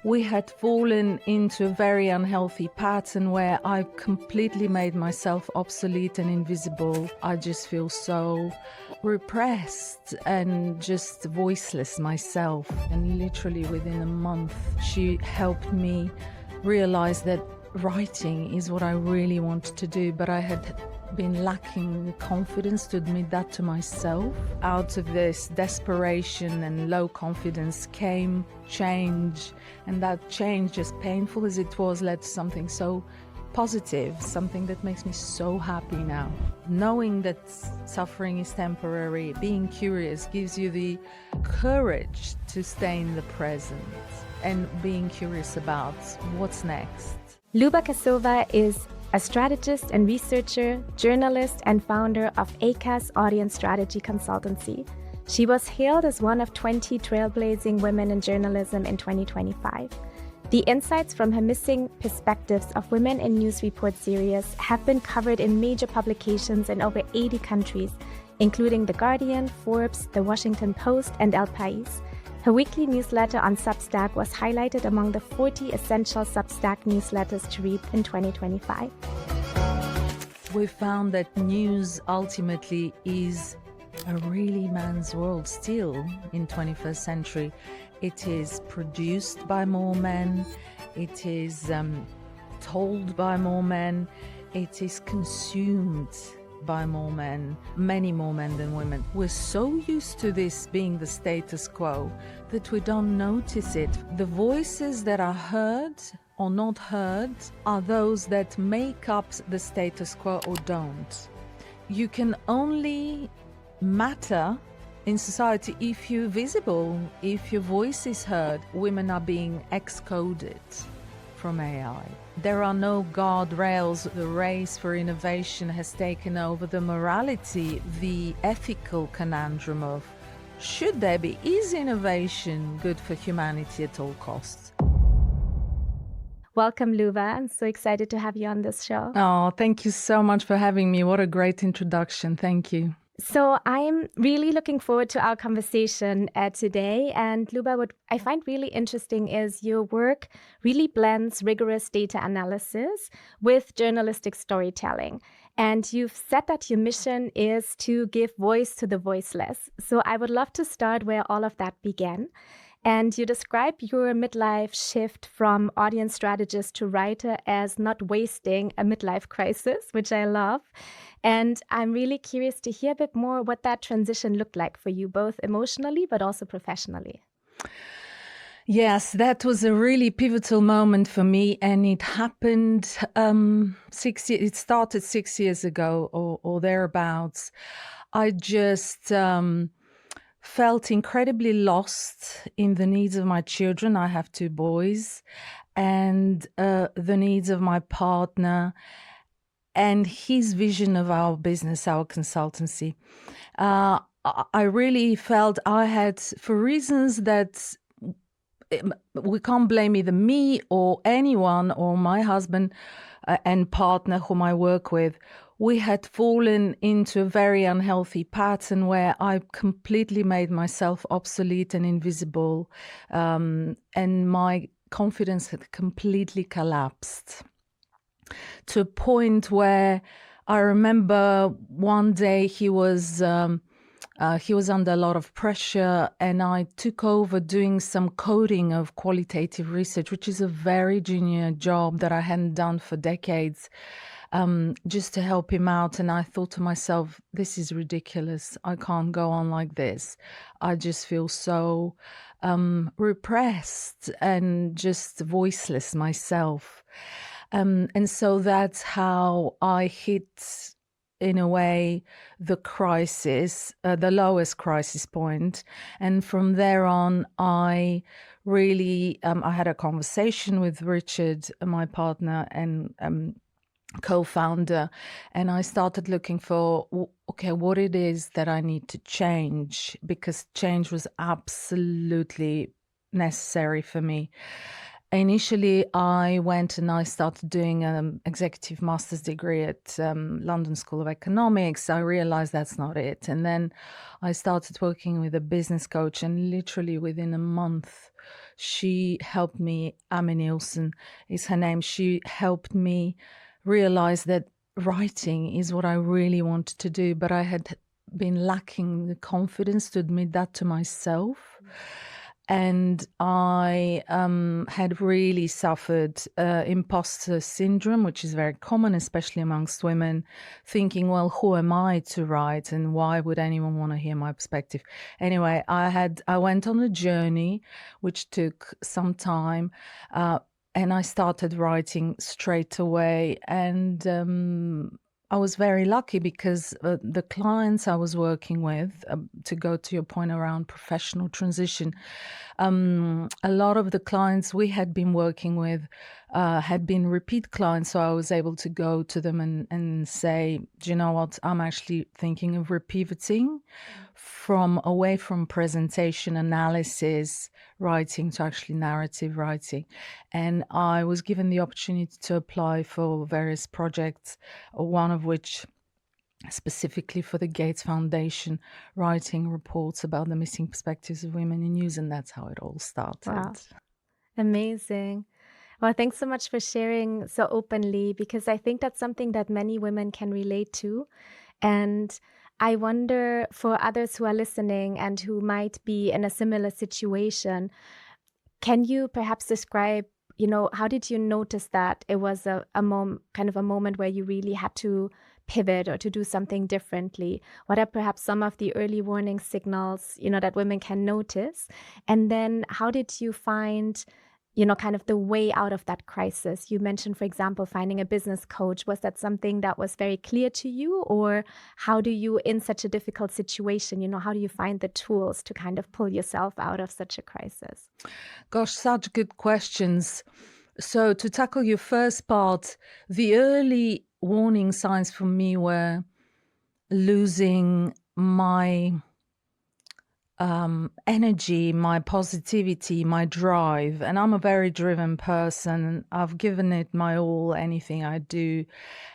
We had fallen into a very unhealthy pattern where I completely made myself obsolete and invisible. I just feel so repressed and just voiceless myself. And literally within a month, she helped me realize that writing is what I really wanted to do, but I had been lacking the confidence to admit that to myself. Out of this desperation and low confidence came change, and that change, as painful as it was, led to something so positive, something that makes me so happy now. Knowing that suffering is temporary, being curious gives you the courage to stay in the present and being curious about what's next. Luba Kassova is a strategist and researcher, journalist, and founder of ACAS Audience Strategy Consultancy. She was hailed as one of 20 trailblazing women in journalism in 2025. The insights from her Missing Perspectives of Women in News Report series have been covered in major publications in over 80 countries, including The Guardian, Forbes, The Washington Post, and El País. Her weekly newsletter on Substack was highlighted among the 40 essential Substack newsletters to read in 2025. We found that news ultimately is a really man's world still in 21st century. It is produced by more men, it is told by more men, it is consumed by more men, many more men than women. We're so used to this being the status quo that we don't notice it. The voices that are heard or not heard are those that make up the status quo or don't. You can only matter in society if you're visible, if your voice is heard. Women are being excoded from AI. There are no guardrails. The race for innovation has taken over the morality, the ethical conundrum of should there be, is innovation good for humanity at all costs? Welcome, Luba. I'm so excited to have you on this show. Oh, thank you so much for having me. What a great introduction. Thank you. So I'm really looking forward to our conversation today. And Luba, what I find really interesting is your work really blends rigorous data analysis with journalistic storytelling. And you've said that your mission is to give voice to the voiceless. So I would love to start where all of that began. And you describe your midlife shift from audience strategist to writer as not wasting a midlife crisis, which I love. And I'm really curious to hear a bit more what that transition looked like for you, both emotionally, but also professionally. Yes, that was a really pivotal moment for me. And it happened it started 6 years ago or thereabouts. I just felt incredibly lost in the needs of my children. I have 2 boys, and the needs of my partner and his vision of our business, our consultancy. I really felt I had, for reasons that we can't blame either me or anyone or my husband and partner whom I work with, we had fallen into a very unhealthy pattern where I completely made myself obsolete and invisible, and my confidence had completely collapsed to a point where I remember one day he was under a lot of pressure, and I took over doing some coding of qualitative research, which is a very junior job that I hadn't done for decades, just to help him out. And I thought to myself, this is ridiculous. I can't go on like this. I just feel so repressed and just voiceless myself. And so that's how I hit, in a way, the crisis, the lowest crisis point. And from there on, I really, I had a conversation with Richard, my partner and co-founder, and I started looking for, okay, what it is that I need to change, because change was absolutely necessary for me. Initially, I went and I started doing an executive master's degree at London School of Economics. I realized that's not it. And then I started working with a business coach, and literally within a month, She helped me, Amy Nielsen is her name. She helped me realize that writing is what I really wanted to do, but I had been lacking the confidence to admit that to myself. And I had really suffered imposter syndrome, which is very common, especially amongst women, thinking, well, who am I to write and why would anyone want to hear my perspective? Anyway, I went on a journey which took some time, and I started writing straight away. And I was very lucky because the clients I was working with, to go to your point around professional transition, a lot of the clients we had been working with had been repeat clients. So I was able to go to them and say, do you know what, I'm actually thinking of repivoting away from presentation analysis writing to actually narrative writing. And I was given the opportunity to apply for various projects, one of which specifically for the Gates Foundation, writing reports about the missing perspectives of women in news. And that's how it all started. Wow. Amazing. Well, thanks so much for sharing so openly, because I think that's something that many women can relate to. And I wonder, for others who are listening and who might be in a similar situation, can you perhaps describe, how did you notice that it was a moment where you really had to pivot or to do something differently? What are perhaps some of the early warning signals, that women can notice? And then how did you find, kind of the way out of that crisis? You mentioned, for example, finding a business coach. Was that something that was very clear to you? Or how do you, in such a difficult situation, how do you find the tools to kind of pull yourself out of such a crisis? Gosh, such good questions. So to tackle your first part, the early warning signs for me were losing my energy, my positivity, my drive. And I'm a very driven person. I've given it my all, anything I do.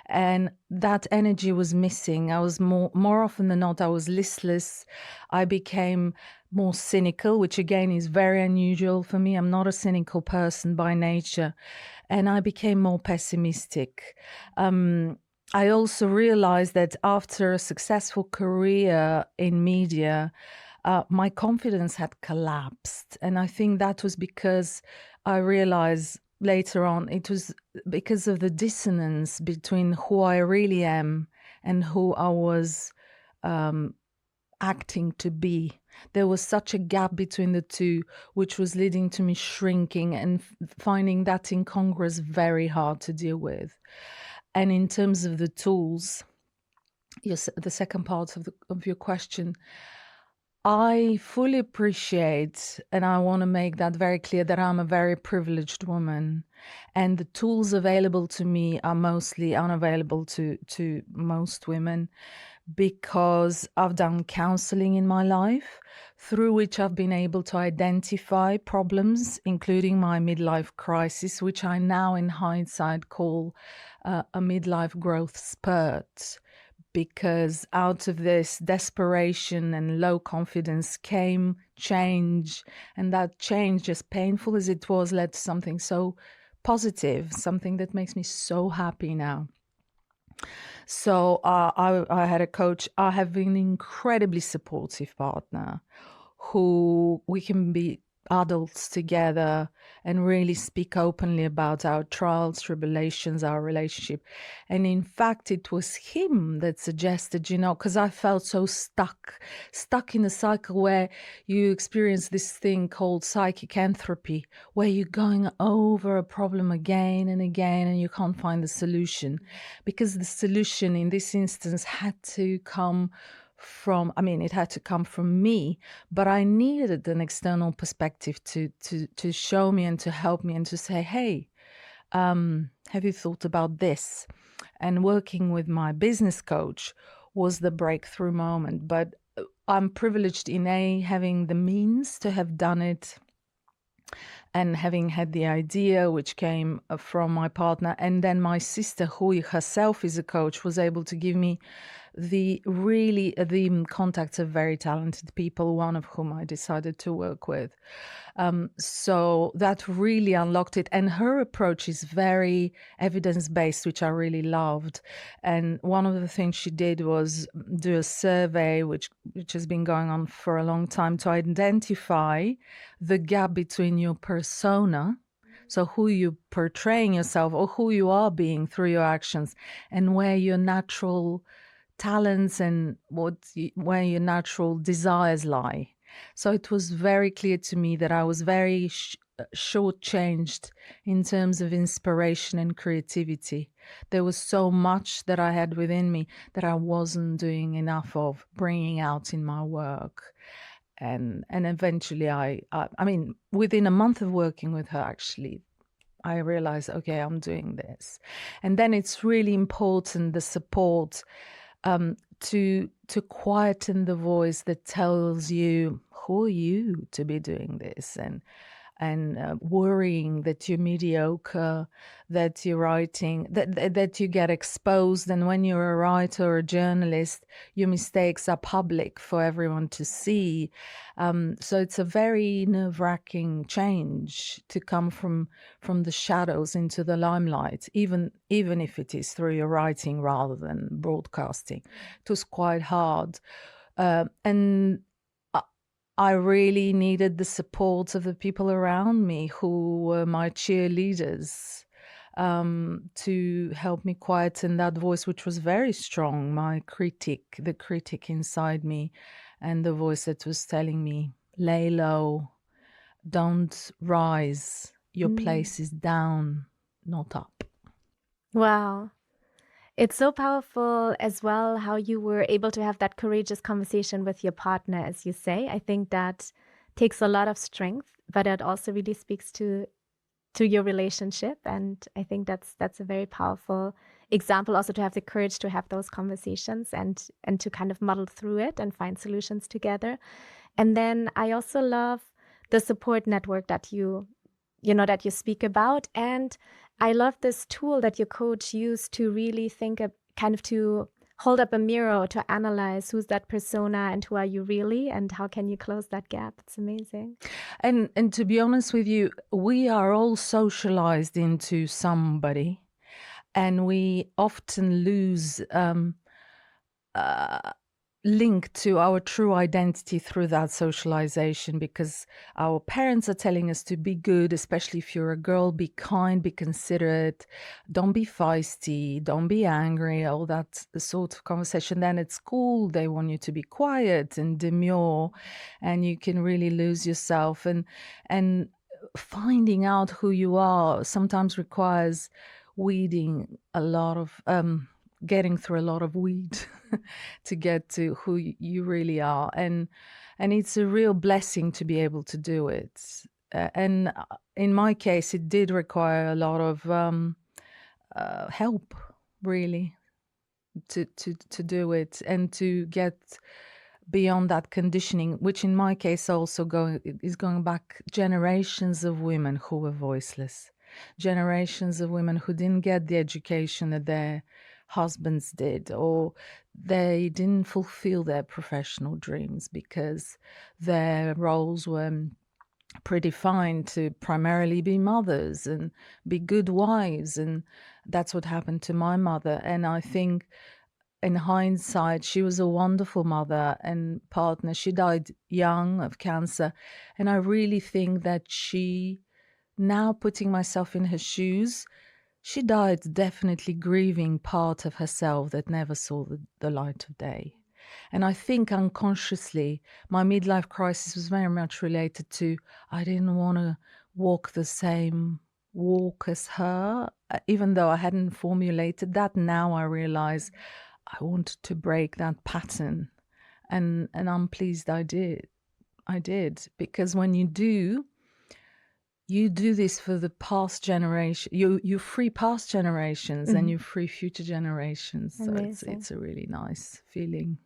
And that energy was missing. I was more often than not, I was listless. I became more cynical, which again is very unusual for me. I'm not a cynical person by nature. And I became more pessimistic. I also realized that after a successful career in media, my confidence had collapsed. And I think that was because I realized later on, it was because of the dissonance between who I really am and who I was acting to be. There was such a gap between the two, which was leading to me shrinking and finding that incongruous very hard to deal with. And in terms of the tools, the second part of your question, I fully appreciate, and I want to make that very clear, that I'm a very privileged woman, and the tools available to me are mostly unavailable to most women, because I've done counseling in my life, through which I've been able to identify problems, including my midlife crisis, which I now in hindsight call a midlife growth spurt. Because out of this desperation and low confidence came change. And that change, as painful as it was, led to something so positive, something that makes me so happy now. So I had a coach. I have an incredibly supportive partner who we can be adults together and really speak openly about our trials, tribulations, our relationship. And in fact, it was him that suggested, because I felt so stuck in a cycle where you experience this thing called psychic entropy, where you're going over a problem again and again and you can't find the solution. Because the solution in this instance had to come from, it had to come from me, but I needed an external perspective to show me and to help me and to say, hey, have you thought about this? And working with my business coach was the breakthrough moment. But I'm privileged in having the means to have done it, And having had the idea, which came from my partner, and then my sister, who herself is a coach, was able to give me the contacts of very talented people, one of whom I decided to work with. So that really unlocked it. And her approach is very evidence-based, which I really loved. And one of the things she did was do a survey, which has been going on for a long time, to identify the gap between your persona, so who you're portraying yourself or who you are being through your actions, and where your natural talents and where your natural desires lie. So it was very clear to me that I was very shortchanged in terms of inspiration and creativity. There was so much that I had within me that I wasn't doing enough of bringing out in my work. And eventually I mean, within a month of working with her, actually, I realized, okay, I'm doing this. And then it's really important, the support, to quieten the voice that tells you, who are you to be doing this, and worrying that you're mediocre, that you're writing, that you get exposed. And when you're a writer or a journalist, your mistakes are public for everyone to see. So it's a very nerve-wracking change to come from the shadows into the limelight, even if it is through your writing rather than broadcasting. It was quite hard. And I really needed the support of the people around me who were my cheerleaders, to help me quieten that voice, which was very strong, the critic inside me, and the voice that was telling me, lay low, don't rise, your place is down, not up. Wow. It's so powerful as well how you were able to have that courageous conversation with your partner, as you say. I think that takes a lot of strength, but it also really speaks to your relationship. And I think that's a very powerful example, also to have the courage to have those conversations and to kind of muddle through it and find solutions together. And then I also love the support network that you speak about. And I love this tool that your coach used to really think of, kind of to hold up a mirror to analyze who's that persona and who are you really, and how can you close that gap. It's amazing. And to be honest with you, we are all socialized into somebody, and we often lose link to our true identity through that socialization, because our parents are telling us to be good, especially if you're a girl, be kind, be considerate, don't be feisty, don't be angry, all that sort of conversation. Then at school, they want you to be quiet and demure, and you can really lose yourself. And finding out who you are sometimes requires weeding a lot of getting through a lot of weed to get to who you really are. And it's a real blessing to be able to do it. And in my case, it did require a lot of help, really, to do it and to get beyond that conditioning, which in my case also is going back generations of women who were voiceless, generations of women who didn't get the education that their husbands did, or they didn't fulfill their professional dreams because their roles were predefined to primarily be mothers and be good wives. And that's what happened to my mother. And I think in hindsight, she was a wonderful mother and partner. She died young of cancer. And I really think that now putting myself in her shoes, she died definitely grieving part of herself that never saw the light of day. And I think unconsciously, my midlife crisis was very much related to, I didn't want to walk the same walk as her, even though I hadn't formulated that. Now I realize I wanted to break that pattern. And I'm pleased I did. Because when you do this for the past generation. You free past generations, and you free future generations. So it's a really nice feeling.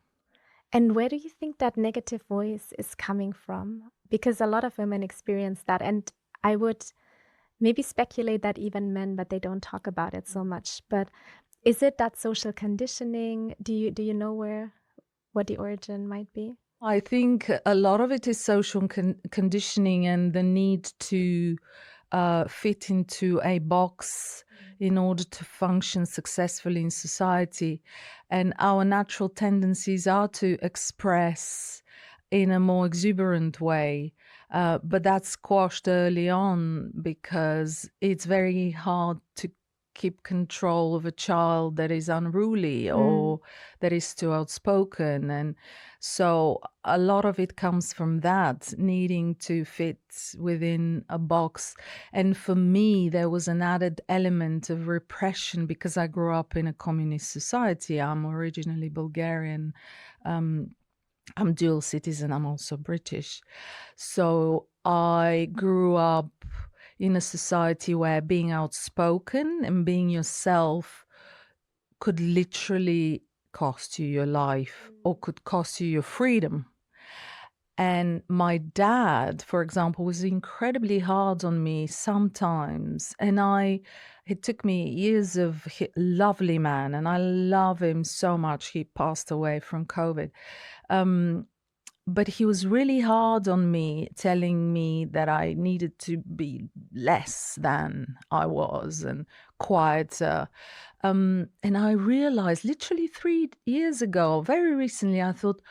And where do you think that negative voice is coming from? Because a lot of women experience that. And I would maybe speculate that even men, but they don't talk about it so much. But is it that social conditioning? Do you know what the origin might be? I think a lot of it is social conditioning and the need to fit into a box in order to function successfully in society. And our natural tendencies are to express in a more exuberant way. But that's squashed early on because it's very hard to keep control of a child that is unruly or that is too outspoken. And so a lot of it comes from that, needing to fit within a box. And for me, there was an added element of repression because I grew up in a communist society. I'm originally Bulgarian. I'm dual citizen. I'm also British. So I grew up in a society where being outspoken and being yourself could literally cost you your life or could cost you your freedom. And my dad, for example, was incredibly hard on me sometimes. And it took me years of lovely man, and I love him so much. He passed away from COVID. But he was really hard on me, telling me that I needed to be less than I was and quieter. And I realized literally 3 years ago, very recently, I thought,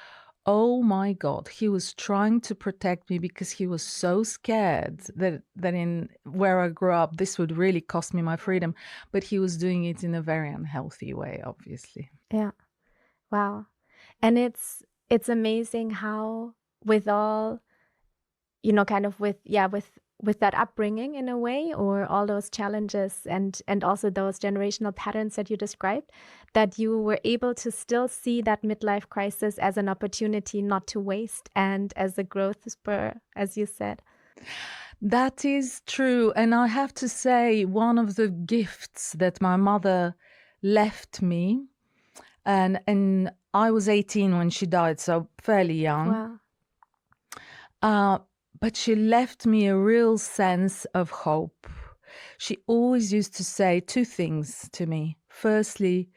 oh my God, he was trying to protect me because he was so scared that in where I grew up, this would really cost me my freedom. But he was doing it in a very unhealthy way, obviously. Yeah. Wow. And it's amazing how with all, kind of with that upbringing in a way, or all those challenges and also those generational patterns that you described, that you were able to still see that midlife crisis as an opportunity not to waste and as a growth spur, as you said. That is true. And I have to say, one of the gifts that my mother left me, and I was 18 when she died, so fairly young. Wow. But she left me a real sense of hope. She always used to say 2 things to me. Firstly,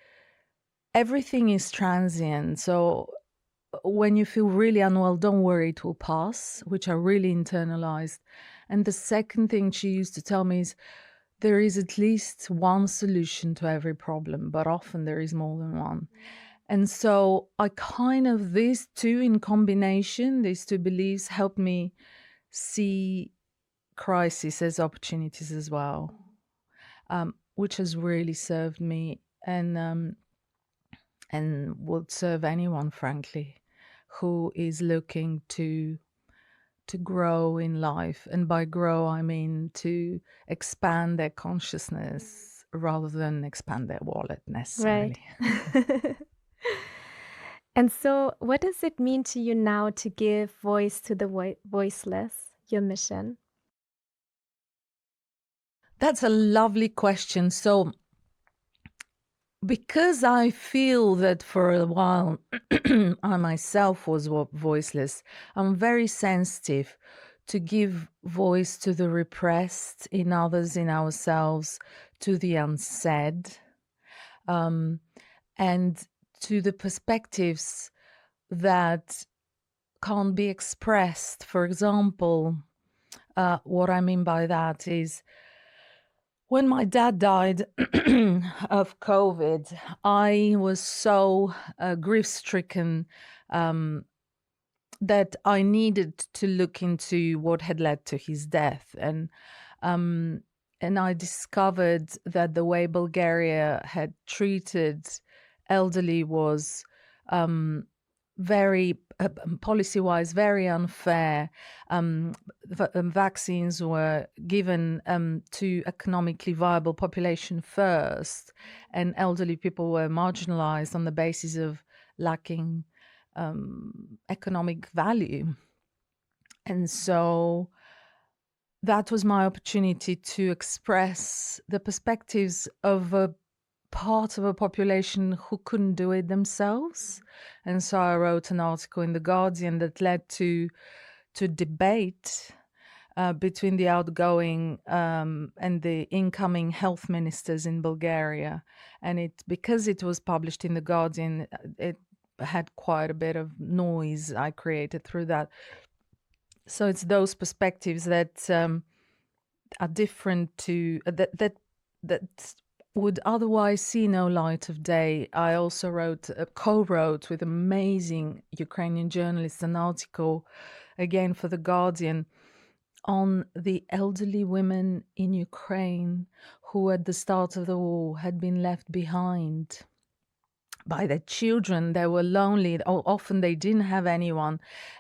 everything is transient. So when you feel really unwell, don't worry, it will pass, which I really internalized. And the second thing she used to tell me is there is at least one solution to every problem, but often there is more than one. And so I kind of, these two in combination, these 2 beliefs helped me see crisis as opportunities as well, which has really served me and would serve anyone, frankly, who is looking to grow in life. And by grow, I mean to expand their consciousness rather than expand their wallet necessarily. Right. And so what does it mean to you now to give voice to the voiceless, your mission? That's a lovely question. So because I feel that for a while I myself was voiceless, I'm very sensitive to give voice to the repressed in others, in ourselves, to the unsaid, and to the perspectives that can't be expressed. For example, what I mean by that is when my dad died of COVID, I was so grief-stricken that I needed to look into what had led to his death. And I discovered that the way Bulgaria had treated elderly was very policy-wise very unfair. Vaccines were given to economically viable population first, and elderly people were marginalized on the basis of lacking economic value. And so that was my opportunity to express the perspectives of a part of a population who couldn't do it themselves. And so I wrote an article in The Guardian that led to debate between the outgoing and the incoming health ministers in Bulgaria. And because it was published in The Guardian, it had quite a bit of noise I created through that. So it's those perspectives that are different to that would otherwise see no light of day. I also co-wrote with amazing Ukrainian journalists an article, again for The Guardian, on the elderly women in Ukraine who at the start of the war had been left behind by their children. They were lonely. Often they didn't have anyone,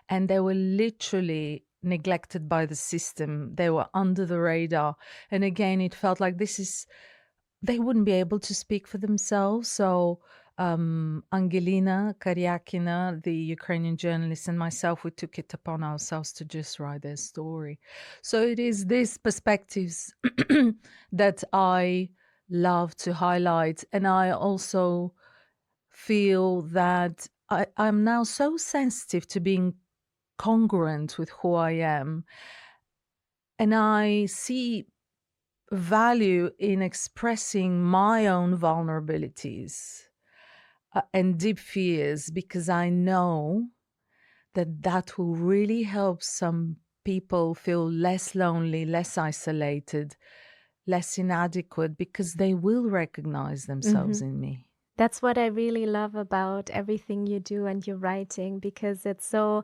and they were literally neglected by the system. They were under the radar. And again, it felt like they wouldn't be able to speak for themselves. So Angelina Karyakina, the Ukrainian journalist, and myself, we took it upon ourselves to just write their story. So it is these perspectives that I love to highlight. And I also feel that I'm now so sensitive to being congruent with who I am. And I see value in expressing my own vulnerabilities and deep fears, because I know that will really help some people feel less lonely, less isolated, less inadequate, because they will recognize themselves in me. That's what I really love about everything you do and your writing, because it's so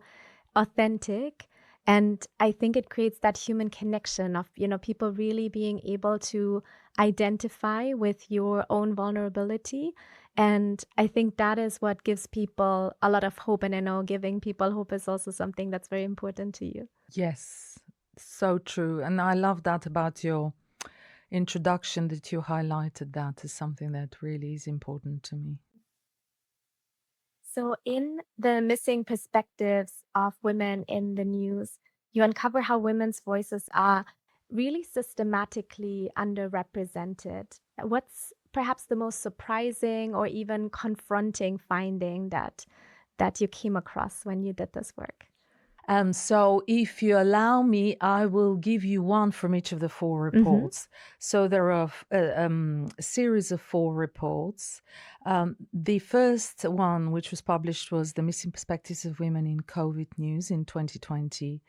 authentic. And I think it creates that human connection of, people really being able to identify with your own vulnerability. And I think that is what gives people a lot of hope. And I know giving people hope is also something that's very important to you. Yes, so true. And I love that about your introduction, that you highlighted that as something that really is important to me. So, in the missing perspectives of women in the news, you uncover how women's voices are really systematically underrepresented. What's perhaps the most surprising or even confronting finding that you came across when you did this work? So if you allow me, I will give you one from each of the 4 reports. So there are a series of 4 reports. The first one, which was published, was The Missing Perspectives of Women in COVID News in 2020.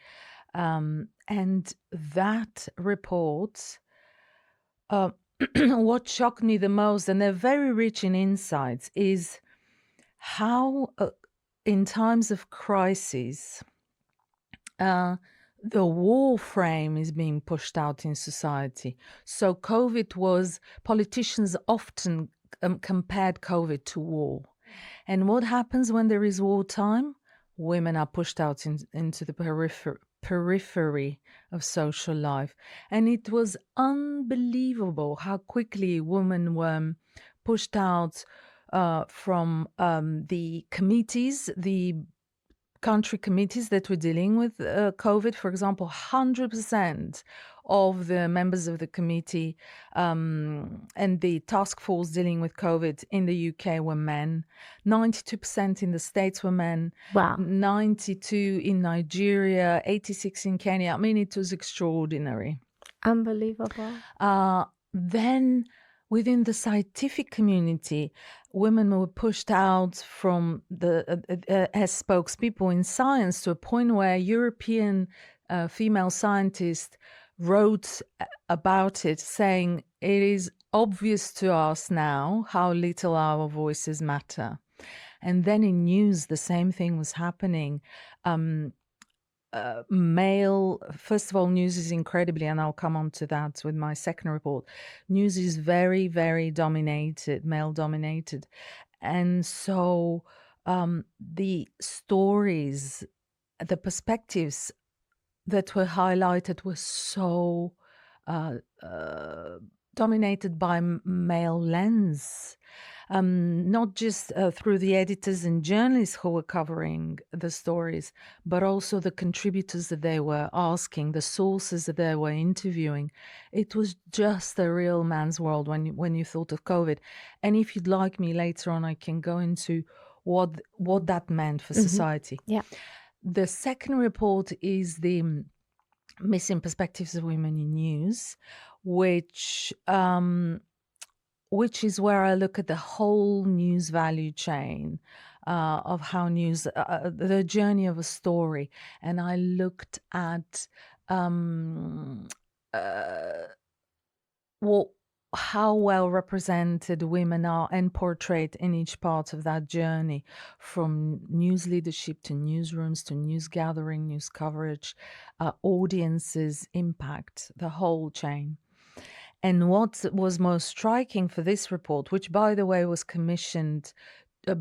And that report, what shocked me the most, and they're very rich in insights, is how in times of crisis, the war frame is being pushed out in society. So politicians often compared COVID to war. And what happens when there is wartime? Women are pushed out into the periphery of social life. And it was unbelievable how quickly women were pushed out from the committees, the country committees that were dealing with COVID. For example, 100% of the members of the committee and the task force dealing with COVID in the UK were men. 92% in the States were men. Wow. 92 in Nigeria, 86 in Kenya. I mean, it was extraordinary. Unbelievable. Then within the scientific community, women were pushed out from as spokespeople in science, to a point where European female scientists wrote about it, saying it is obvious to us now how little our voices matter. And then in news, the same thing was happening. First of all, news is incredibly, and I'll come on to that with my second report, news is very, very male dominated. And so the stories, the perspectives that were highlighted were so dominated by male lens. Not just through the editors and journalists who were covering the stories, but also the contributors that they were asking, the sources that they were interviewing. It was just a real man's world when you thought of COVID. And if you'd like me later on, I can go into what that meant for society. Yeah. The second report is the Missing Perspectives of Women in News, which is where I look at the whole news value chain of how news, the journey of a story. And I looked at how well represented women are and portrayed in each part of that journey, from news leadership to newsrooms to news gathering, news coverage, audiences, impact, the whole chain. And what was most striking for this report, which, by the way, was commissioned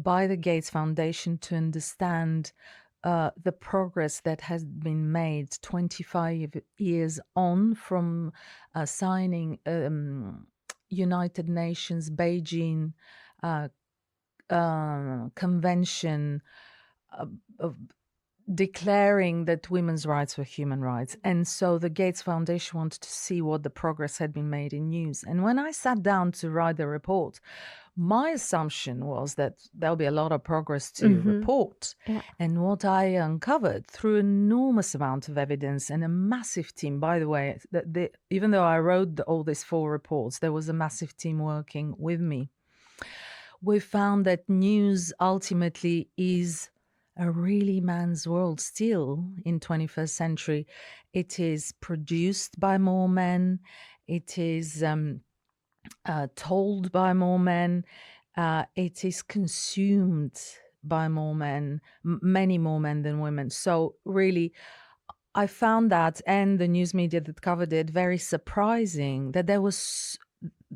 by the Gates Foundation to understand the progress that has been made 25 years on from signing United Nations Beijing Convention of declaring that women's rights were human rights. And so the Gates Foundation wanted to see what the progress had been made in news. And when I sat down to write the report, my assumption was that there'll be a lot of progress to report. Yeah. And what I uncovered through an enormous amount of evidence and a massive team, by the way, even though I wrote all these 4 reports, there was a massive team working with me. We found that news ultimately is a really man's world still in 21st century. It is produced by more men. It is told by more men. It is consumed by more men, many more men than women. So really, I found that, and the news media that covered it, very surprising that there was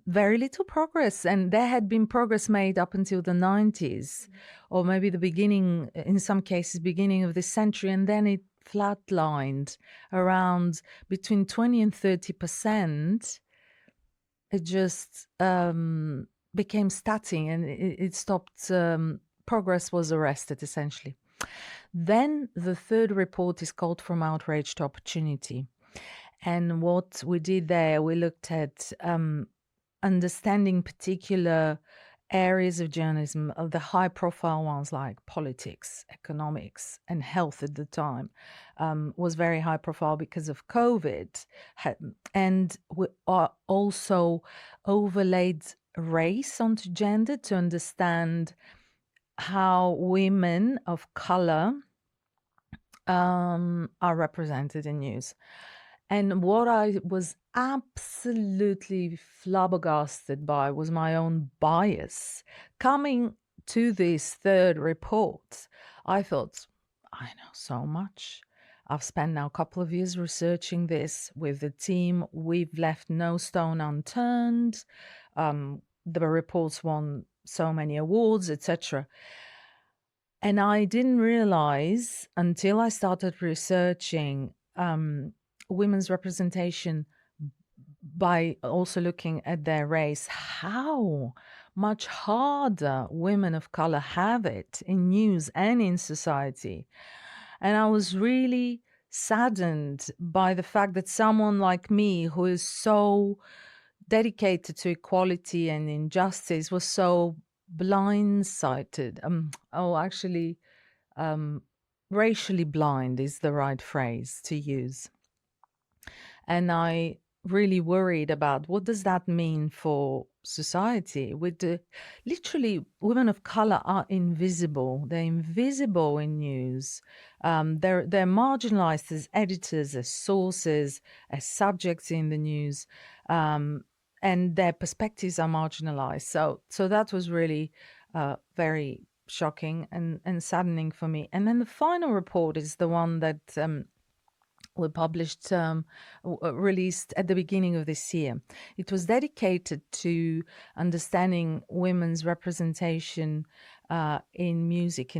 very little progress, and there had been progress made up until the 90s, or maybe the beginning, in some cases, beginning of this century, and then it flatlined around between 20 and 30%. It just became static, and it stopped. Progress was arrested, essentially. Then the third report is called From Outrage to Opportunity. And what we did there, we looked at understanding particular areas of journalism, of the high-profile ones like politics, economics, and health at the time, was very high-profile because of COVID. And we also overlaid race onto gender to understand how women of color are represented in news. And what I was absolutely flabbergasted by was my own bias. Coming to this third report, I thought, I know so much. I've spent now a couple of years researching this with the team. We've left no stone unturned. The reports won so many awards, etc. And I didn't realize until I started researching women's representation by also looking at their race, how much harder women of color have it in news and in society. And I was really saddened by the fact that someone like me, who is so dedicated to equality and injustice, was so blindsided. Racially blind is the right phrase to use. And I really worried about what does that mean for society. Literally, women of color are invisible. They're invisible in news. They're marginalized as editors, as sources, as subjects in the news, and their perspectives are marginalized. So that was really very shocking and saddening for me. And then the final report is the one that we published, released at the beginning of this year. It was dedicated to understanding women's representation in music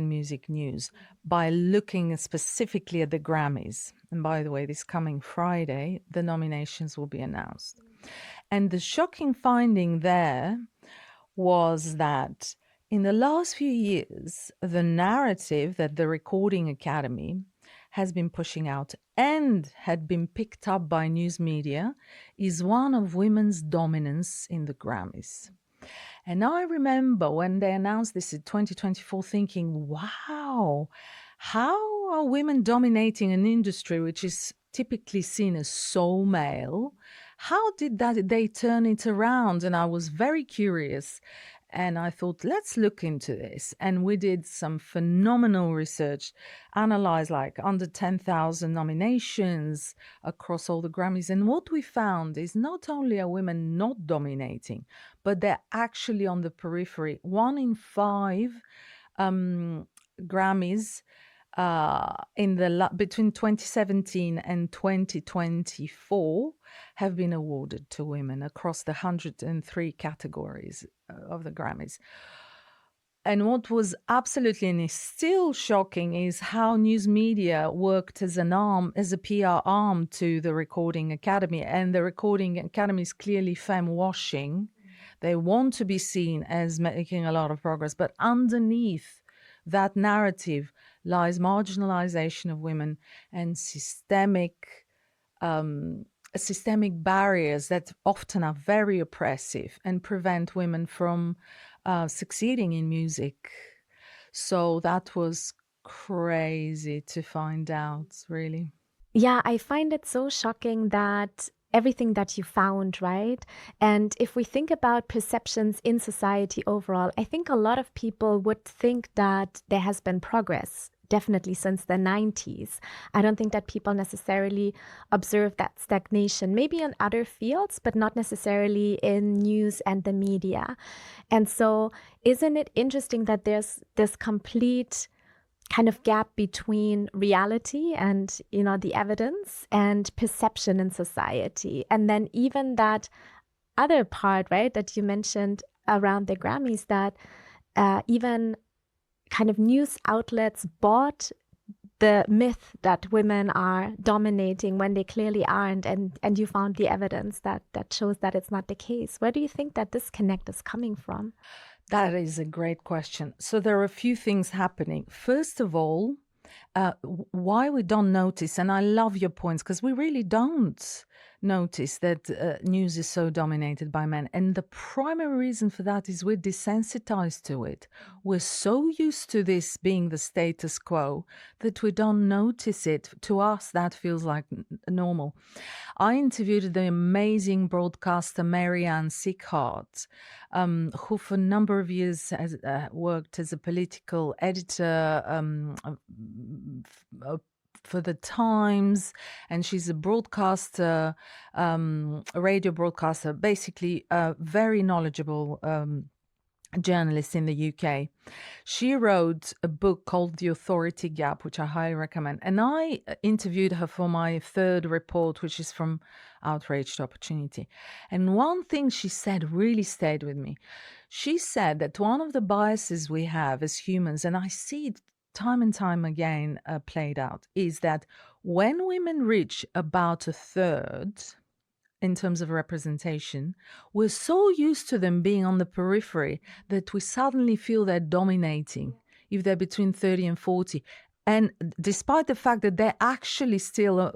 news by looking specifically at the Grammys. And by the way, this coming Friday, the nominations will be announced. And the shocking finding there was that in the last few years, the narrative that the Recording Academy has been pushing out and had been picked up by news media is one of women's dominance in the Grammys. And I remember when they announced this in 2024 thinking, wow, how are women dominating an industry which is typically seen as so male. How did they turn it around? And I was very curious. And I thought, let's look into this. And we did some phenomenal research, analyzed like under 10,000 nominations across all the Grammys. And what we found is not only are women not dominating, but they're actually on the periphery. 1 in 5 Grammys between 2017 and 2024 have been awarded to women across the 103 categories of the Grammys. And what was absolutely and is still shocking is how news media worked as a PR arm to the Recording Academy. And the Recording Academy is clearly femme washing. They want to be seen as making a lot of progress, but underneath that narrative lies marginalization of women and systemic barriers that often are very oppressive and prevent women from succeeding in music. So that was crazy to find out, really. Yeah, I find it so shocking that everything that you found, right? And if we think about perceptions in society overall, I think a lot of people would think that there has been progress, definitely since the 90s. I don't think that people necessarily observe that stagnation, maybe in other fields, but not necessarily in news and the media. And so isn't it interesting that there's this complete kind of gap between reality and, the evidence and perception in society? And then even that other part, right, that you mentioned around the Grammys, that even kind of news outlets bought the myth that women are dominating when they clearly aren't, and you found the evidence that shows that it's not the case. Where do you think that disconnect is coming from? That is a great question. So there are a few things happening. First of all, why we don't notice, and I love your points, because we really don't notice that news is so dominated by men. And the primary reason for that is we're desensitized to it. We're so used to this being the status quo that we don't notice it. To us, that feels like normal. I interviewed the amazing broadcaster Marianne Sieghart, who for a number of years has worked as a political editor for the Times, and she's a broadcaster, a radio broadcaster, basically a very knowledgeable journalist in the UK. She wrote a book called The Authority Gap, which I highly recommend. And I interviewed her for my third report, which is from Outrage to Opportunity. And one thing she said really stayed with me. She said that one of the biases we have as humans, and I see it time and time again played out, is that when women reach about a third in terms of representation, we're so used to them being on the periphery that we suddenly feel they're dominating if they're between 30 and 40. And despite the fact that they're actually still a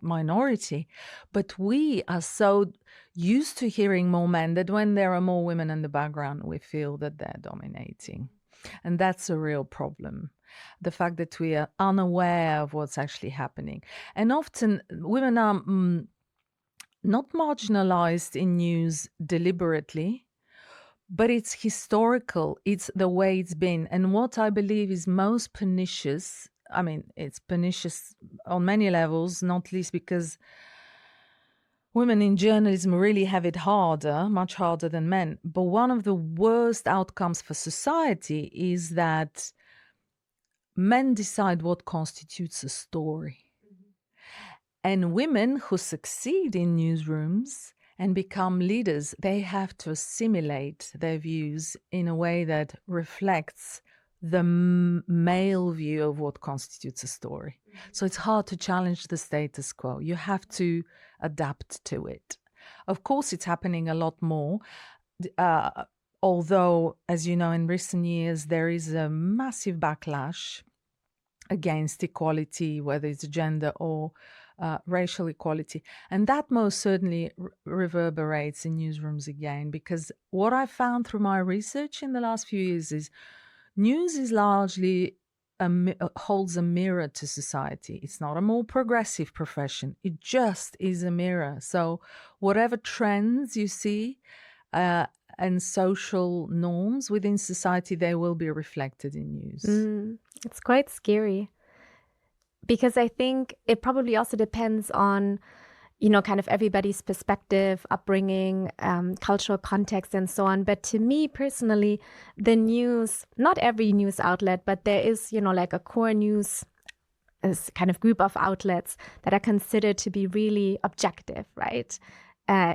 minority, but we are so used to hearing more men that when there are more women in the background, we feel that they're dominating. And that's a real problem. The fact that we are unaware of what's actually happening. And often women are not marginalized in news deliberately, but it's historical. It's the way it's been. And what I believe is most pernicious, I mean, it's pernicious on many levels, not least because women in journalism really have it harder, much harder than men. But one of the worst outcomes for society is that men decide what constitutes a story. And women who succeed in newsrooms and become leaders, they have to assimilate their views in a way that reflects the male view of what constitutes a story. So it's hard to challenge the status quo. You have to adapt to it. Of course, it's happening a lot more. Although, as you know, in recent years, there is a massive backlash against equality, whether it's gender or racial equality. And that most certainly reverberates in newsrooms again, because what I found through my research in the last few years is news is largely holds a mirror to society. It's not a more progressive profession. It just is a mirror. So whatever trends you see and social norms within society, they will be reflected in news. It's quite scary, because I think it probably also depends on, kind of everybody's perspective, upbringing, cultural context, and so on. But to me personally, the news, not every news outlet, but there is, like a core news kind of group of outlets that are considered to be really objective, right?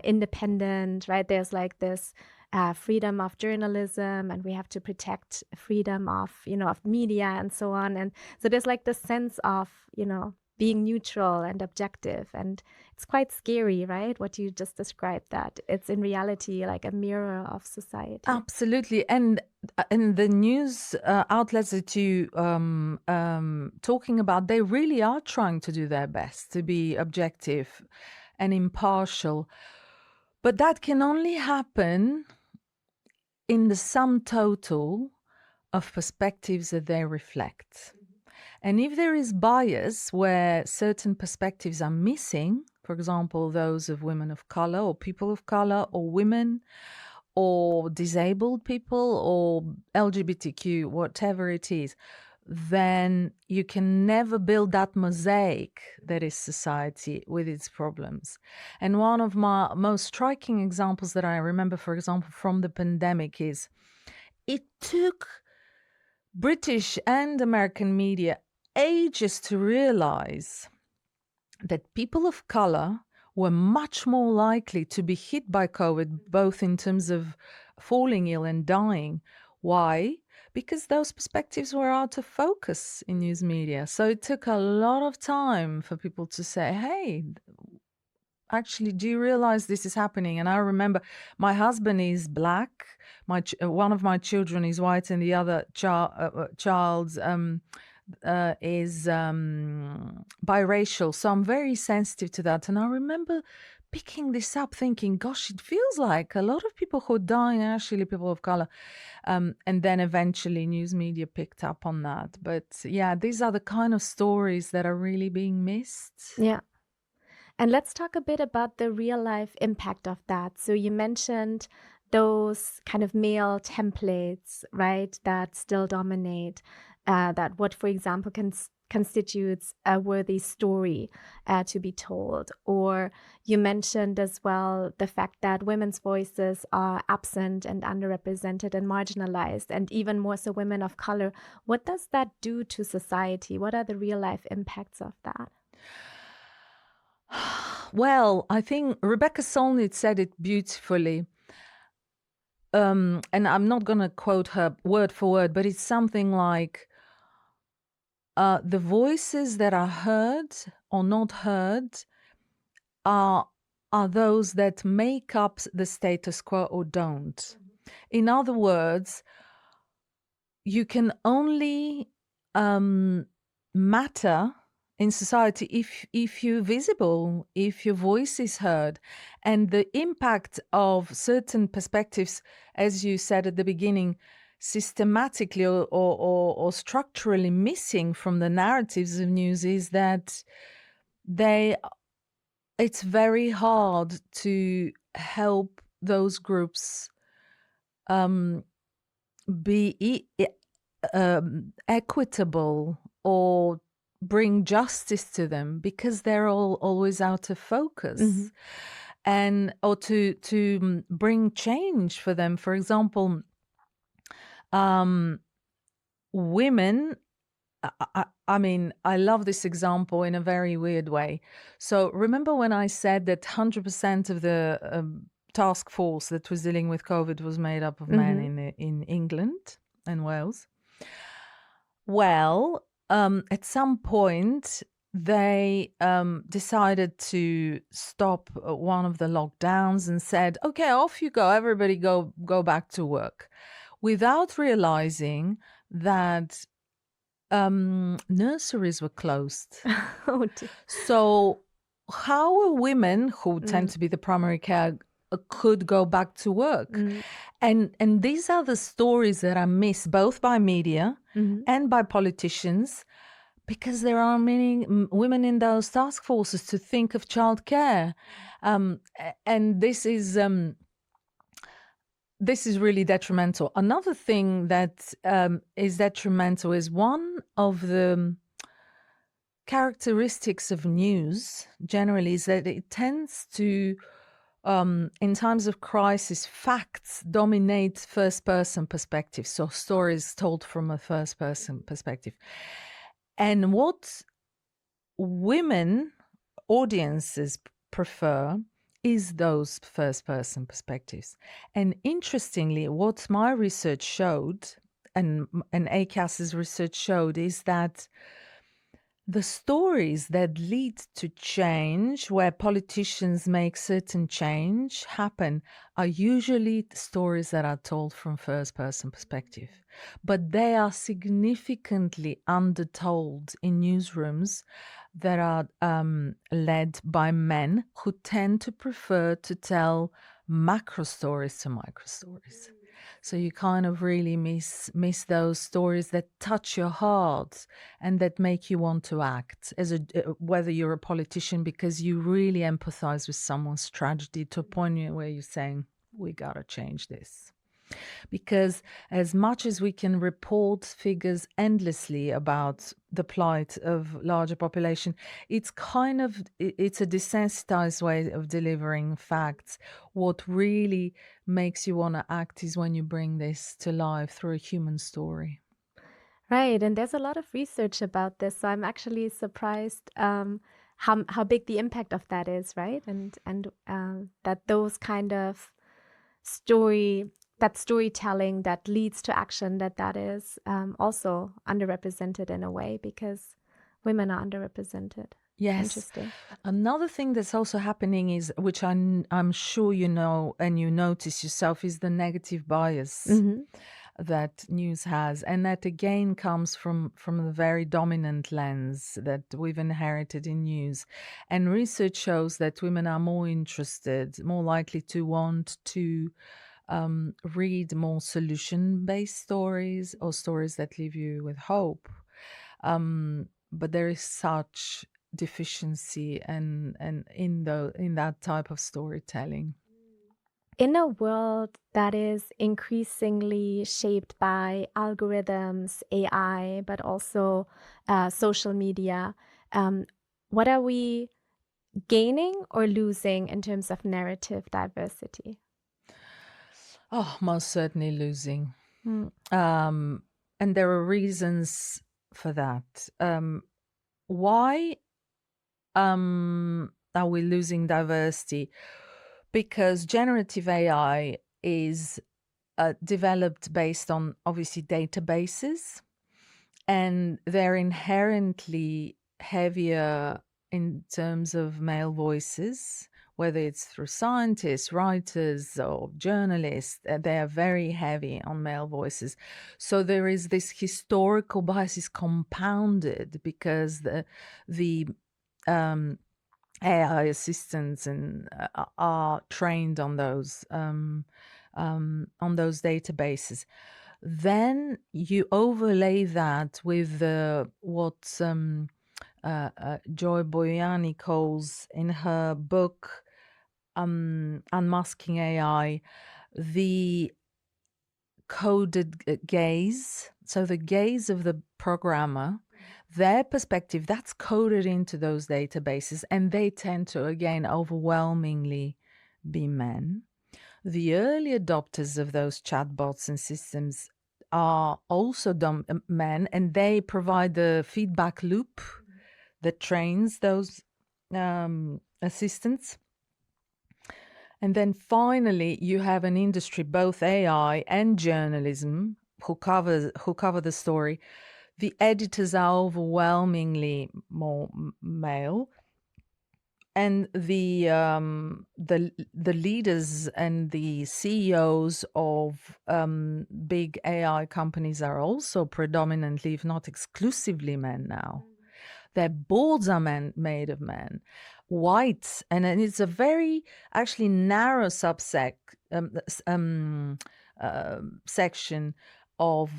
Independent, right? There's like this freedom of journalism, and we have to protect freedom of, of media and so on. And so there's like the sense of, being neutral and objective. And it's quite scary, right? What you just described, that it's in reality like a mirror of society. Absolutely. And the news outlets that you talking about, they really are trying to do their best to be objective and impartial. But that can only happen in the sum total of perspectives that they reflect. And if there is bias where certain perspectives are missing, for example, those of women of color or people of color or women or disabled people or LGBTQ, whatever it is, then you can never build that mosaic that is society with its problems. And one of my most striking examples that I remember, for example, from the pandemic is it took British and American media ages to realize that people of color were much more likely to be hit by COVID, both in terms of falling ill and dying. Why? Because those perspectives were out of focus in news media. So it took a lot of time for people to say, hey, actually, do you realize this is happening? And I remember my husband is black. One of my children is white, and the other child's is biracial. So I'm very sensitive to that. And I remember picking this up thinking, gosh, it feels like a lot of people who are dying are actually people of color. And then eventually news media picked up on that. But yeah, these are the kind of stories that are really being missed. Yeah. And let's talk a bit about the real life impact of that. So you mentioned those kind of male templates, right, that still dominate, that what, for example, constitutes a worthy story to be told. Or you mentioned as well the fact that women's voices are absent and underrepresented and marginalized, and even more so women of color. What does that do to society? What are the real life impacts of that? Well, I think Rebecca Solnit said it beautifully. And I'm not going to quote her word for word, but it's something like, the voices that are heard or not heard are those that make up the status quo or don't. Mm-hmm. In other words, you can only matter in society if you're visible, if your voice is heard. And the impact of certain perspectives, as you said at the beginning, systematically or structurally missing from the narratives of news is that it's very hard to help those groups be equitable or bring justice to them, because they're always out of focus. Mm-hmm. And or to bring change for them. For example, women, I mean, I love this example in a very weird way. So remember when I said that 100% of the task force that was dealing with COVID was made up of mm-hmm. men in England and Wales? Well, at some point, they decided to stop one of the lockdowns and said, okay, off you go, everybody go back to work, without realizing that nurseries were closed. Oh, so how are women, who tend to be the primary care could go back to work. And these are the stories that are missed both by media and by politicians, because there are many women in those task forces to think of childcare. And this is really detrimental. Another thing that is detrimental is one of the characteristics of news generally is that it tends to, in times of crisis, facts dominate first-person perspective. So stories told from a first-person perspective. And what women audiences prefer is those first-person perspectives. And interestingly, what my research showed, and ACAS's research showed, is that the stories that lead to change, where politicians make certain change happen, are usually stories that are told from first-person perspective. But they are significantly undertold in newsrooms that are led by men who tend to prefer to tell macro stories to micro stories. So you kind of really miss those stories that touch your heart and that make you want to act, whether you're a politician, because you really empathize with someone's tragedy to a point where you're saying, we gotta change this. Because as much as we can report figures endlessly about the plight of larger population, it's a desensitized way of delivering facts. What really makes you want to act is when you bring this to life through a human story. Right, and there's a lot of research about this, so I'm actually surprised how big the impact of that is, right? And that those kind of storytelling that leads to action, that is also underrepresented in a way, because women are underrepresented. Yes. Interesting. Another thing that's also happening is, which I'm sure you know and you notice yourself, is the negative bias that news has. And that again comes from the very dominant lens that we've inherited in news. And research shows that women are more interested, more likely to want to read more solution-based stories or stories that leave you with hope. But there is such deficiency and in that type of storytelling. In a world that is increasingly shaped by algorithms, AI, but also social media, what are we gaining or losing in terms of narrative diversity? Oh, most certainly losing. And there are reasons for that. Why are we losing diversity? Because generative AI is developed based on, obviously, databases, and they're inherently heavier in terms of male voices, whether it's through scientists, writers, or journalists. They are very heavy on male voices. So there is this historical bias is compounded because the AI assistants are trained on those databases. Then you overlay that with what Joy Boyani calls in her book Unmasking AI, the coded gaze. So the gaze of the programmer, their perspective, that's coded into those databases, and they tend to, again, overwhelmingly be men. The early adopters of those chatbots and systems are also men, and they provide the feedback loop that trains those assistants. And then finally, you have an industry, both AI and journalism, who cover the story. The editors are overwhelmingly more male, and the leaders and the CEOs of big AI companies are also predominantly, if not exclusively, men now. Their boards are made of men, white, and it's a very actually narrow section of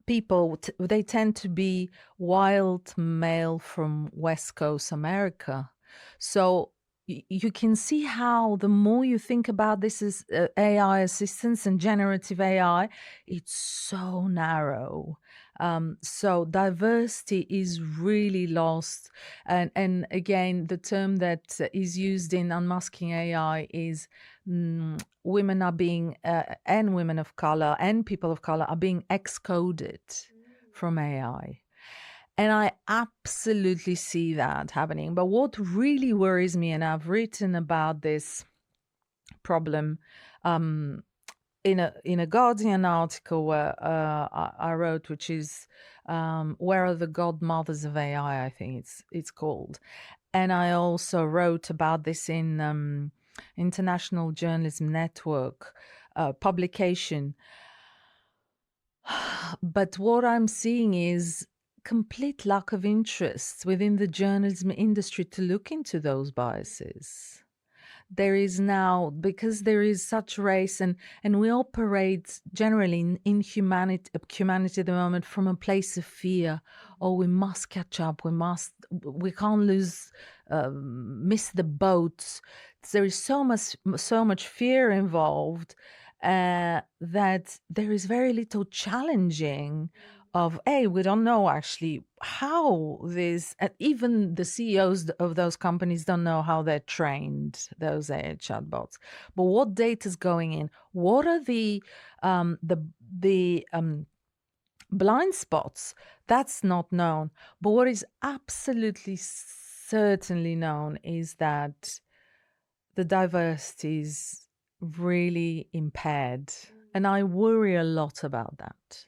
people. They tend to be wild male from West Coast America. So you can see how the more you think about this as AI assistance and generative AI, it's so narrow. So diversity is really lost. And again, the term that is used in Unmasking AI is women are being, and women of color and people of color are being excoded from AI. And I absolutely see that happening. But what really worries me, and I've written about this problem in a Guardian article where I wrote, which is "Where Are the Godmothers of AI?" I think it's called, and I also wrote about this in International Journalism Network publication. But what I'm seeing is complete lack of interest within the journalism industry to look into those biases. There is now, because there is such race, and we operate generally in humanity at the moment from a place of fear. Oh, we must catch up. We can't miss the boats. There is so much fear involved that there is very little challenging of, hey, we don't know actually how this, even the CEOs of those companies don't know how they're trained, those AI chatbots. But what data is going in? What are the blind spots? That's not known. But what is absolutely certainly known is that the diversity is really impaired. And I worry a lot about that.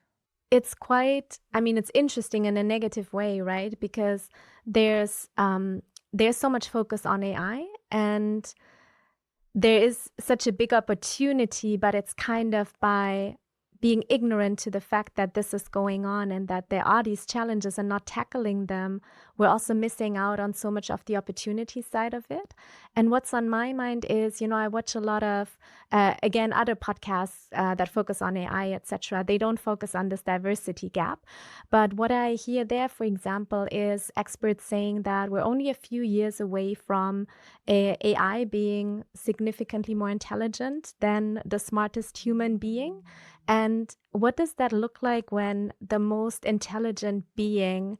It's it's interesting in a negative way, right? Because there's so much focus on AI, and there is such a big opportunity, but it's kind of by being ignorant to the fact that this is going on and that there are these challenges and not tackling them, we're also missing out on so much of the opportunity side of it. And what's on my mind is, I watch a lot of, again, other podcasts that focus on AI, etc. They don't focus on this diversity gap. But what I hear there, for example, is experts saying that we're only a few years away from AI being significantly more intelligent than the smartest human being. And what does that look like when the most intelligent being,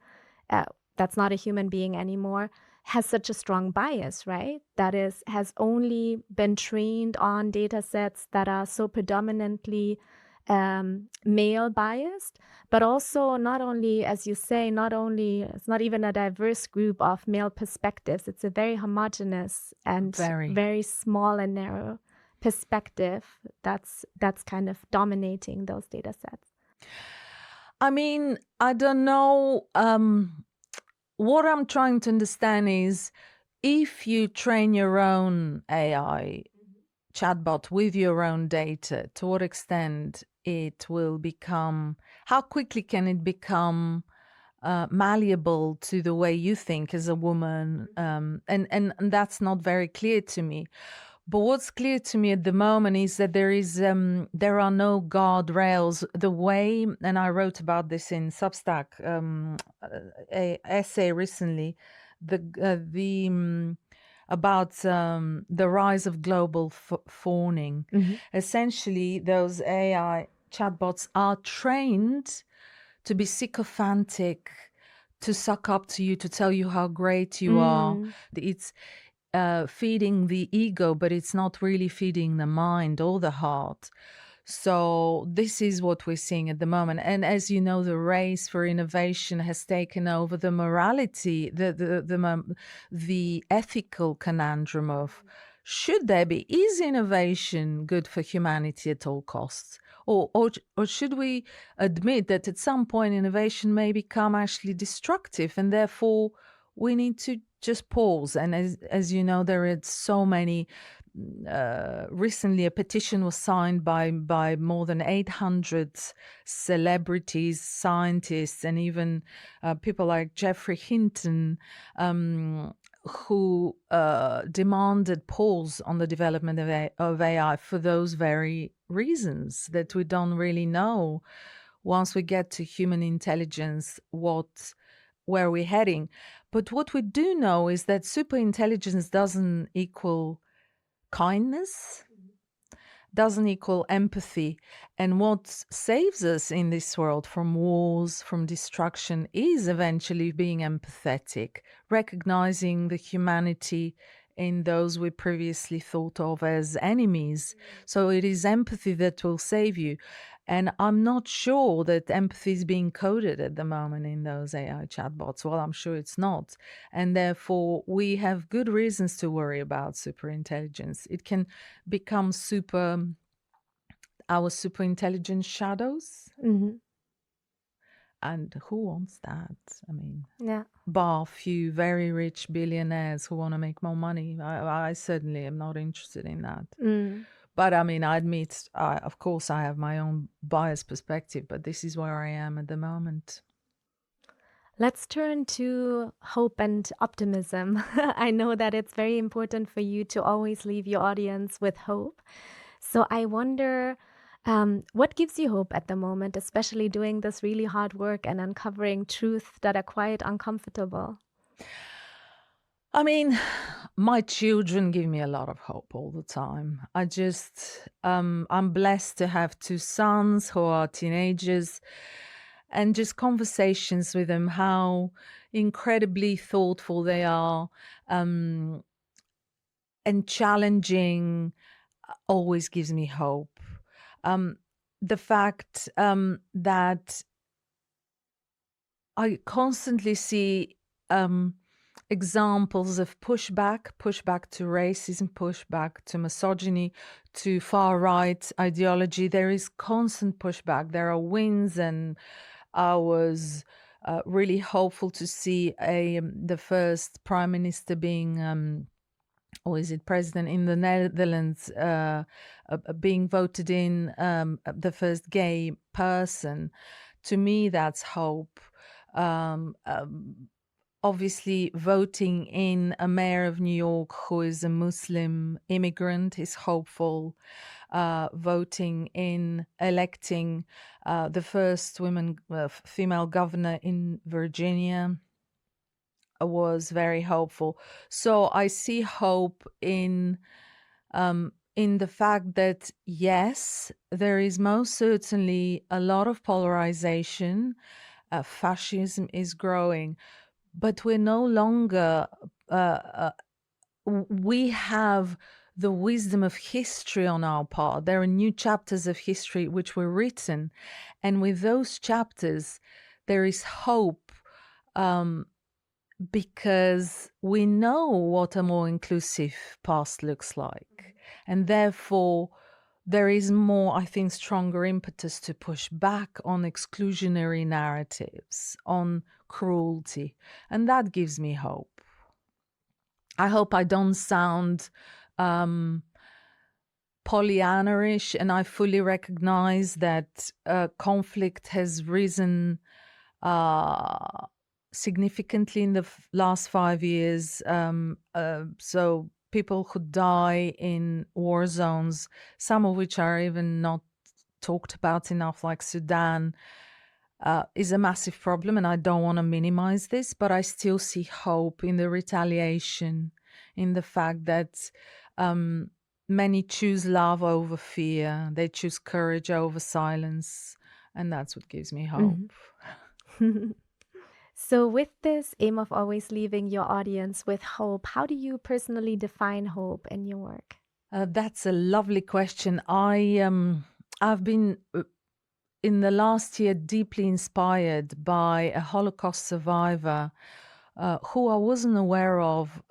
that's not a human being anymore, has such a strong bias, right? That has only been trained on data sets that are so predominantly male biased, but also not only, as you say, it's not even a diverse group of male perspectives. It's a very homogeneous and very small and narrow perspective that's kind of dominating those data sets. I mean, I don't know. What I'm trying to understand is, if you train your own AI chatbot with your own data, to what extent it will become, how quickly can it become malleable to the way you think as a woman? And that's not very clear to me. But what's clear to me at the moment is that there are no guardrails. The way, and I wrote about this in Substack, a essay recently, about the rise of global fawning. Mm-hmm. Essentially, those AI chatbots are trained to be sycophantic, to suck up to you, to tell you how great you are. It's feeding the ego, but it's not really feeding the mind or the heart. So this is what we're seeing at the moment. And as you know, the race for innovation has taken over the morality, the ethical conundrum of, should there be, is innovation good for humanity at all costs? Or should we admit that at some point innovation may become actually destructive, and therefore we need to just pause? And as you know, there are so many recently a petition was signed by more than 800 celebrities, scientists, and even people like Jeffrey Hinton, who demanded pause on the development of AI for those very reasons, that we don't really know once we get to human intelligence where we're heading. But what we do know is that superintelligence doesn't equal kindness, doesn't equal empathy. And what saves us in this world from wars, from destruction, is eventually being empathetic, recognizing the humanity in those we previously thought of as enemies. So it is empathy that will save you. And I'm not sure that empathy is being coded at the moment in those AI chatbots. Well, I'm sure it's not. And therefore, we have good reasons to worry about superintelligence. It can become our superintelligence shadows. Mm-hmm. And who wants that? I mean, Yeah. bar few very rich billionaires who want to make more money. I certainly am not interested in that. Mm. But I mean, I admit, of course, I have my own biased perspective, but this is where I am at the moment. Let's turn to hope and optimism. I know that it's very important for you to always leave your audience with hope. So I wonder, what gives you hope at the moment, especially doing this really hard work and uncovering truths that are quite uncomfortable? I mean, my children give me a lot of hope all the time. I'm blessed to have two sons who are teenagers, and just conversations with them, how incredibly thoughtful they are, and challenging, always gives me hope. The fact that I constantly see examples of pushback to racism, pushback to misogyny, to far-right ideology. There is constant pushback. There are wins, and I was really hopeful to see the first prime minister being, or is it president in the Netherlands, being voted in, the first gay person. To me, that's hope. Obviously, voting in a mayor of New York who is a Muslim immigrant is hopeful. Voting in electing the first female governor in Virginia was very hopeful. So I see hope in the fact that, yes, there is most certainly a lot of polarization. Fascism is growing, but we're no longer, we have the wisdom of history on our part. There are new chapters of history which were written. And with those chapters, there is hope, because we know what a more inclusive past looks like. And therefore, there is more, I think, stronger impetus to push back on exclusionary narratives, on cruelty. And that gives me hope. I hope I don't sound Pollyanna-ish, and I fully recognize that conflict has risen significantly in the last 5 years. So people who die in war zones, some of which are even not talked about enough, like Sudan, is a massive problem. And I don't want to minimize this, but I still see hope in the retaliation, in the fact that many choose love over fear. They choose courage over silence. And that's what gives me hope. Mm-hmm. So with this aim of always leaving your audience with hope, how do you personally define hope in your work? That's a lovely question. I've been, in the last year, deeply inspired by a Holocaust survivor who I wasn't aware of.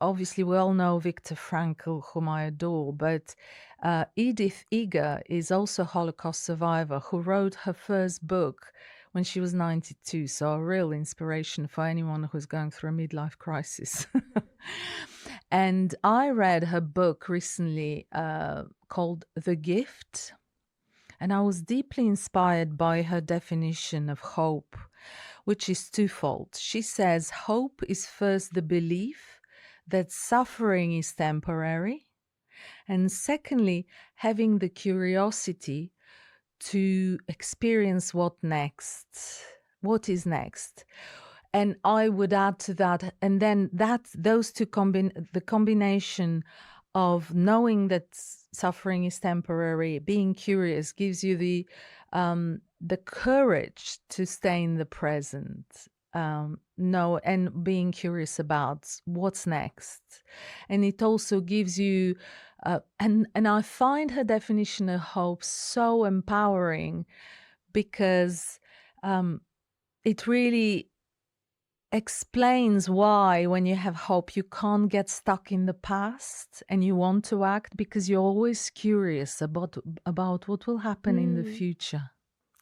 Obviously, we all know Viktor Frankl, whom I adore, but Edith Eger is also a Holocaust survivor who wrote her first book when she was 92. So a real inspiration for anyone who's going through a midlife crisis. And I read her book recently called The Gift. And I was deeply inspired by her definition of hope, which is twofold. She says hope is first the belief that suffering is temporary, and secondly, having the curiosity to experience what is next. And I would add to that, and then those two the combination of knowing that suffering is temporary, being curious, gives you the courage to stay in the present, and being curious about what's next. And it also gives you, and I find her definition of hope so empowering, because it really explains why when you have hope you can't get stuck in the past and you want to act, because you're always curious about what will happen in the future.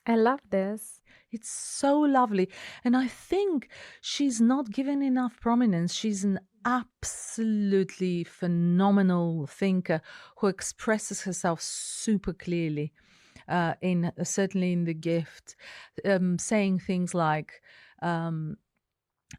I love this. It's so lovely. And I think she's not given enough prominence. She's an absolutely phenomenal thinker who expresses herself super clearly, certainly in The Gift, saying things like,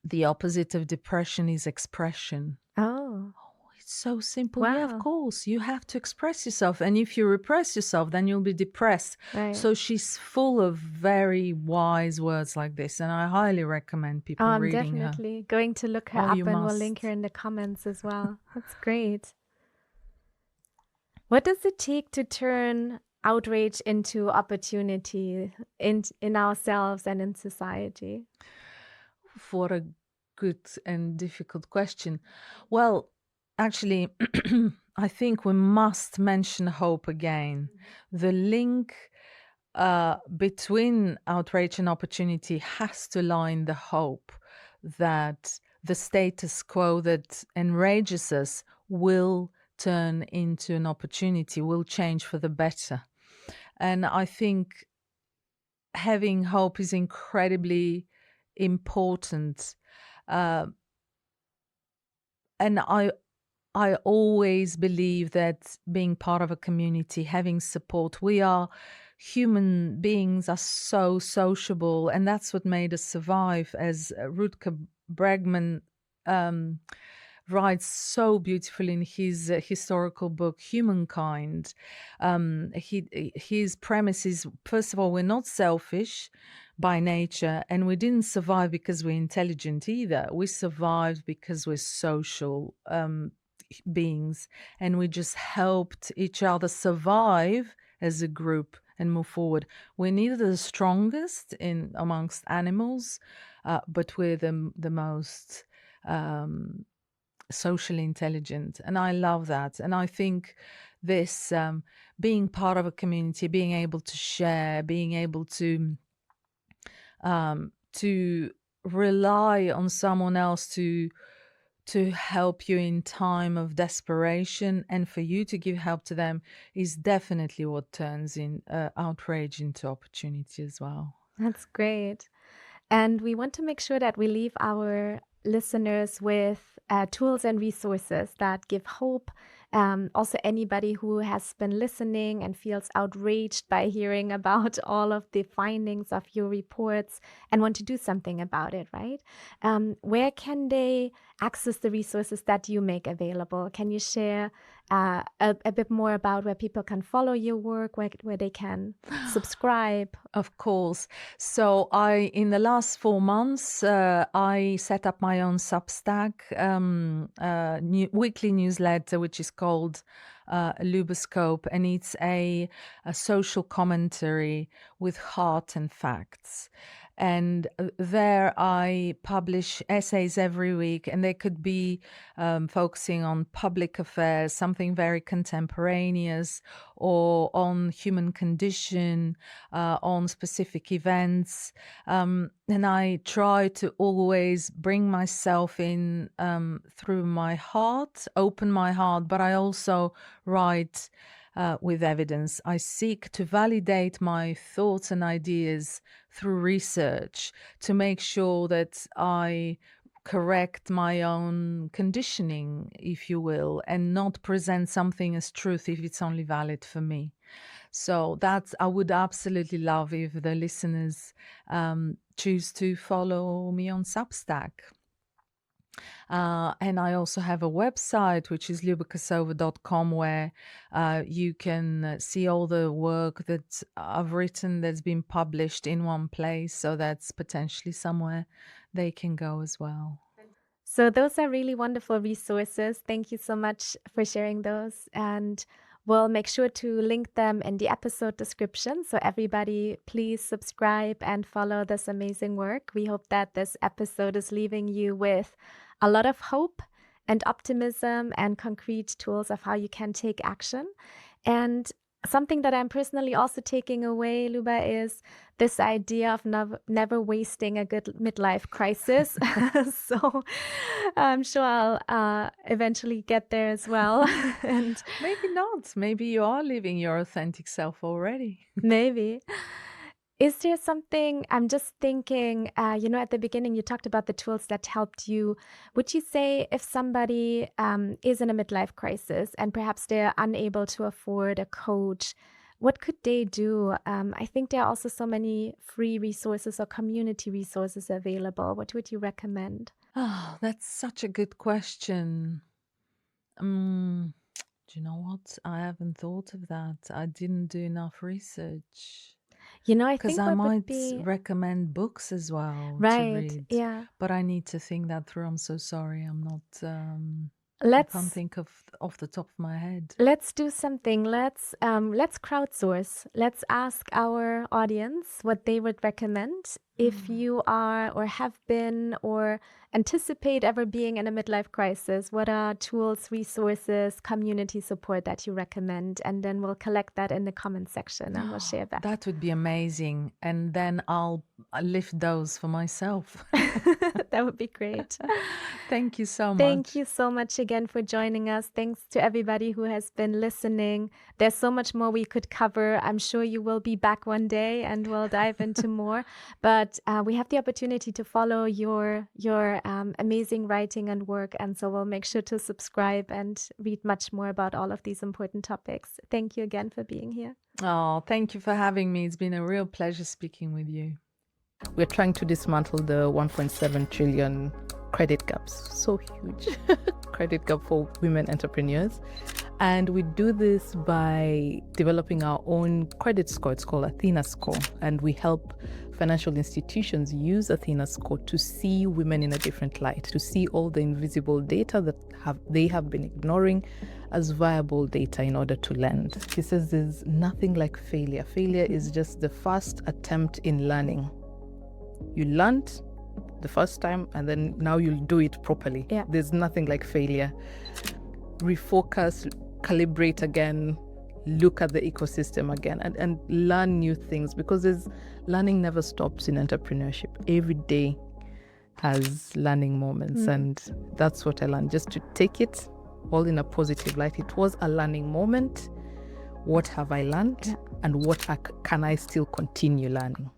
the opposite of depression is expression. Oh, it's so simple. wow. Yeah, of course. You have to express yourself. And if you repress yourself, then you'll be depressed. Right. So she's full of very wise words like this. And I highly recommend people reading her. I'm definitely going to look her up, and we'll link her in the comments as well. That's great. What does it take to turn outrage into opportunity in ourselves and in society? What a good and difficult question. Well, actually, I think we must mention hope again. The link between outrage and opportunity has to lie in the hope that the status quo that enrages us will turn into an opportunity, will change for the better. And I think having hope is incredibly important. And I always believe that being part of a community, having support, human beings are so sociable, and that's what made us survive, as Rutger Bregman writes so beautifully in his historical book, Humankind. His premise is, first of all, we're not selfish by nature, and we didn't survive because we're intelligent either. We survived because we're social beings, and we just helped each other survive as a group and move forward. We're neither the strongest amongst animals, but we're the most socially intelligent, and I love that. And I think this being part of a community, being able to share, being able to rely on someone else to help you in time of desperation, and for you to give help to them, is definitely what turns in outrage into opportunity as well. That's great. And we want to make sure that we leave our listeners with tools and resources that give hope. Also, anybody who has been listening and feels outraged by hearing about all of the findings of your reports and want to do something about it, right? Where can they access the resources that you make available? Can you share a bit more about where people can follow your work, where they can subscribe? Of course. So in the last 4 months, I set up my own Substack weekly newsletter, which is called Luba Scope, and it's a social commentary with heart and facts. And there I publish essays every week, and they could be focusing on public affairs, something very contemporaneous, or on human condition, on specific events. And I try to always bring myself in through my heart, open my heart, but I also write with evidence. I seek to validate my thoughts and ideas through research to make sure that I correct my own conditioning, if you will, and not present something as truth if it's only valid for me. So I would absolutely love if the listeners choose to follow me on Substack. And I also have a website, which is lubakassova.com, where you can see all the work that I've written that's been published in one place. So that's potentially somewhere they can go as well. So those are really wonderful resources. Thank you so much for sharing those. And we'll make sure to link them in the episode description. So everybody, please subscribe and follow this amazing work. We hope that this episode is leaving you with a lot of hope and optimism and concrete tools of how you can take action. And something that I'm personally also taking away, Luba, is this idea of never wasting a good midlife crisis. So I'm sure I'll eventually get there as well. And maybe not. Maybe you are living your authentic self already. Maybe. Is there something, I'm just thinking, at the beginning you talked about the tools that helped you. Would you say if somebody is in a midlife crisis and perhaps they're unable to afford a coach, what could they do? I think there are also so many free resources or community resources available. What would you recommend? Oh, that's such a good question. Do you know what? I haven't thought of that. I didn't do enough research. I think because I might recommend books as well to read. Yeah. But I need to think that through. I'm so sorry. I'm not. I can't think of off the top of my head. Let's do something. Let's crowdsource. Let's ask our audience what they would recommend if you are or have been or anticipate ever being in a midlife crisis. What are tools, resources, community support that you recommend? And then we'll collect that in the comment section and we'll share that. That would be amazing. And then I'll lift those for myself. That would be great. Thank you so much. Thank you so much again for joining us. Thanks to everybody who has been listening. There's so much more we could cover. I'm sure you will be back one day and we'll dive into more. But we have the opportunity to follow your amazing writing and work. And so we'll make sure to subscribe and read much more about all of these important topics. Thank you again for being here. Oh, thank you for having me. It's been a real pleasure speaking with you. We're trying to dismantle the 1.7 trillion credit gaps. So huge credit gap for women entrepreneurs. And we do this by developing our own credit score. It's called Athena Score. And we help financial institutions use Athena Score to see women in a different light, to see all the invisible data that they have been ignoring as viable data in order to lend. He says there's nothing like failure. Failure is just the first attempt in learning. You learned the first time and then now you'll do it properly. Yeah. There's nothing like failure. Refocus, calibrate again, look at the ecosystem again and learn new things, because learning never stops in entrepreneurship. Every day has learning moments and that's what I learned, just to take it all in a positive light. It was a learning moment. What have I learned and what can I still continue learning?